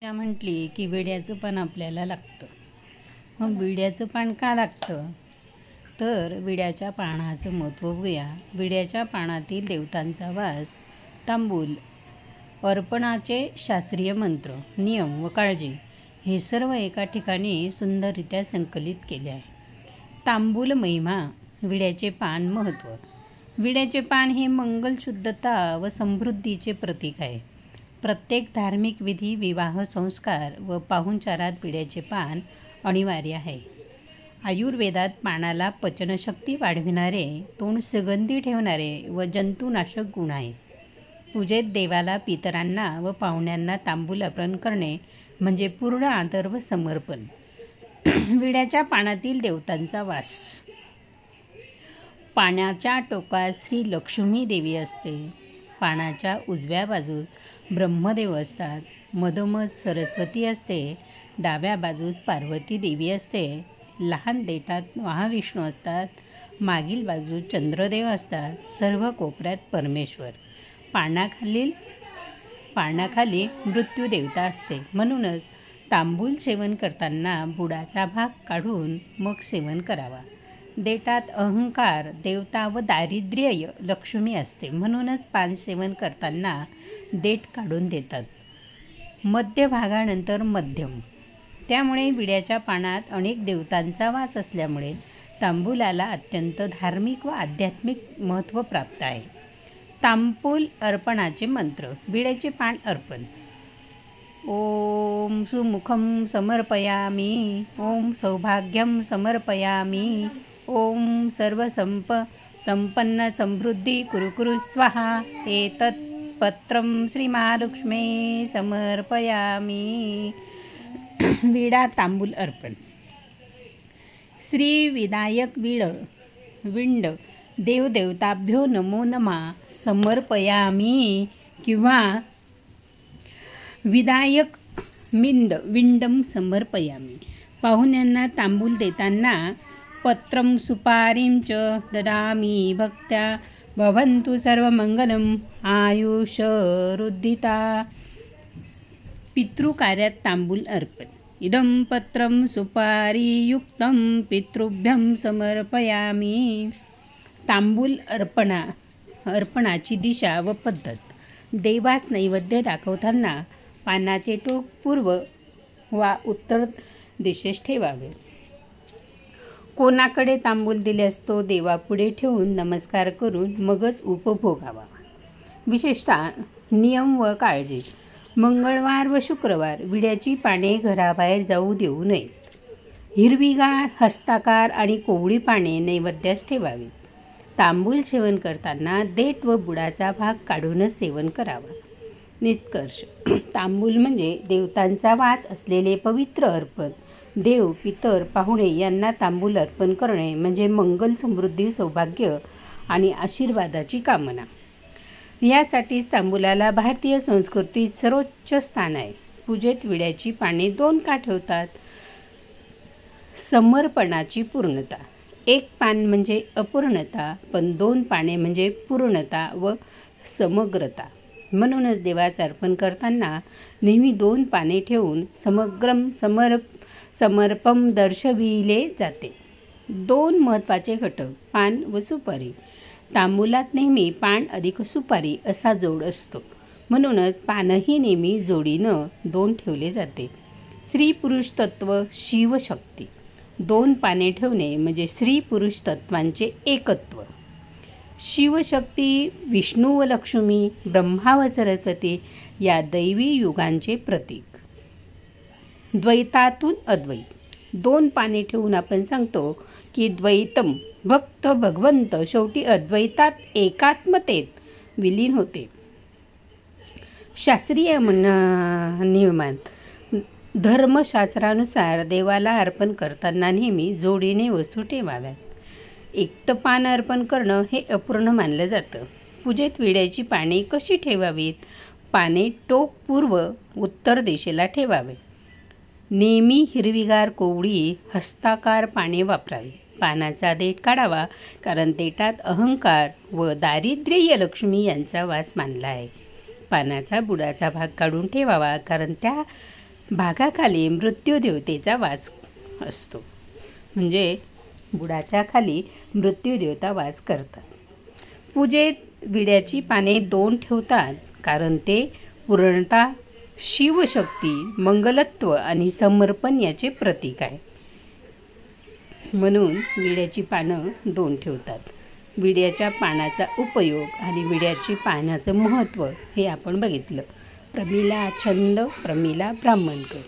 त्या म्हटली की विड्याचं पान आपल्याला लागतं. मग विड्याचं पान का लागतं? तर विड्याच्या पानाचं महत्त्व बघूया. विड्याच्या पानातील देवतांचा वास, तांबूल, अर्पणाचे शास्त्रीय मंत्र, नियम व काळजी हे सर्व एका ठिकाणी सुंदररित्या संकलित केले आहे. तांबूल महिमा, विड्याचे पान महत्त्व. विड्याचे पान हे मंगल, शुद्धता व समृद्धीचे प्रतीक आहे. प्रत्येक धार्मिक विधी, विवाह संस्कार व पाहुणचारात विड्याचे पान अनिवार्य आहे. आयुर्वेदात पानाला पचनशक्ती वाढविणारे, तोंड सुगंधी ठेवणारे व जंतुनाशक गुण आहेत. पूजेत देवाला, पितरांना व पाहुण्यांना तांबूल अर्पण करणे म्हणजे पूर्ण आदर व समर्पण. विड्याच्या पानातील देवतांचा वास. पानाच्या टोकात श्री लक्ष्मी देवी असते. पानाच्या उजव्या बाजूस ब्रह्मदेव असतात. मधोमध सरस्वती असते. डाव्या बाजूस पार्वती देवी असते. लहान देठात महाविष्णू असतात. मागील बाजूस चंद्रदेव असतात. सर्व कोपऱ्यात परमेश्वर. पानाखाली मृत्यूदेवता असते. म्हणूनच तांबूल सेवन करताना बुडाचा भाग काढून मग सेवन करावा. देठात अहंकार, देवता व दारिद्र्य लक्ष्मी असते. म्हणूनच पान सेवन करताना देठ काढून देतात. मध्यभागानंतर मध्यम. त्यामुळे विड्याच्या पानात अनेक देवतांचा वास असल्यामुळे तांबूलाला अत्यंत धार्मिक व आध्यात्मिक महत्त्व प्राप्त आहे. तांबूल अर्पणाचे मंत्र. विड्याचे पान अर्पण. ओम सुमुखम समर्पयामी. ओम सौभाग्यम समर्पयामी. ओम संपन्न समृद्धी कुरु स्वाहा. एतत् पत्रम श्रीमहालक्ष्मी समर्पयामी. विडा तांबूल अर्पण. श्री विनायक विंड देवदेवताभ्यो नमो नमः समर्पयामी किंवा विनायक विंडम समर्पयामी. पाहुण्यांना तांबूल देताना पत्रम सुपारीं च ददामि भक्त्या भवन्तु सर्वमंगलम आयुष्यवृद्धिता. पितृकार्यात तांबूल अर्पण. इदं पत्रं सुपारीयुक्तं पितृभ्यं समर्पयामी. तांबूल अर्पणाची दिशा व पद्धत. देवास नैवेद्य दाखवताना पानाचे टोक पूर्व वा उत्तर दिशेस ठेवावे. कोणाकडे तांबूल दिल्यास तो देवापुढे ठेवून नमस्कार करून मगच उपभोगावा. विशेषतः नियम व काळजी. मंगळवार व शुक्रवार विड्याची पाने घराबाहेर जाऊ देऊ नयेत. हिरवीगार, हस्ताकार आणि कोवळी पाने नैवेद्यास ठेवावी. तांबूल सेवन करताना देठ व बुडाचा भाग काढूनच सेवन करावा. निष्कर्ष. तांबूल म्हणजे देवतांचा वास असलेले पवित्र अर्पण. देव, पितर, पाहुणे यांना तांबूल अर्पण करणे म्हणजे मंगल, समृद्धी, सौभाग्य आणि आशीर्वादाची कामना. यासाठीच तांबूलाला भारतीय संस्कृतीत सर्वोच्च स्थान आहे. पूजेत विड्याची पाने 2 का ठेवतात? समर्पणाची पूर्णता. 1 पान म्हणजे अपूर्णता, पण 2 पाने म्हणजे पूर्णता व समग्रता. म्हणूनच देवास अर्पण करताना नेहमी 2 पाने ठेवून समर्पण दर्शविले जाते. 2 महत्त्वाचे घटक, पान व सुपारी. तांबूलात नेहमी पान अधिक सुपारी असा जोड असतो. म्हणूनच पानही नेहमी जोडीनं 2 ठेवले जाते. स्त्री पुरुष तत्व, शिवशक्ती. 2 पाने ठेवणे म्हणजे स्त्री पुरुष तत्वांचे एकत्व. शिवशक्ती, विष्णू व लक्ष्मी, ब्रह्मा व सरस्वती या दैवी युगांचे प्रतीक. द्वैतातून अद्वैत. 2 पाने ठेवून आपण सांगतो की द्वैतम, भक्त भगवंत शेवटी अद्वैतात एकात्मतेत विलीन होते. शास्त्रीय नियमात. धर्मशास्त्रानुसार देवाला अर्पण करताना नेहमी जोडीने वस्तू ठेवाव्यात. एकटं पान अर्पण करणं हे अपूर्ण मानलं जातं. पूजेत विड्याची पाने कशी ठेवावीत? पाने टोक पूर्व उत्तर दिशेला ठेवावे. नेहमी हिरवीगार, कोवळी, हस्ताकार पाने वापरावी. पानाचा देठ काढावा, कारण देठात अहंकार व दारिद्र्य लक्ष्मी यांचा वास मानला आहे. पानाचा बुडाचा भाग काढून ठेवावा, कारण भागाखाली मृत्यूदेवतेचा वास असतो. म्हणजे बुडाच्या खाली मृत्यूदेवता वास करतात. पूजेत विड्याची पाने 2 ठेवतात, कारण ते पूर्णतः शिवशक्ती, मंगलत्व आणि समर्पण याचे प्रतीक आहे. म्हणून विड्याची पानं 2 ठेवतात. विड्याच्या पानाचा उपयोग आणि विड्याची पानाचं महत्त्व हे आपण बघितलं. प्रमिला छंद, प्रमिला ब्राह्मणकर.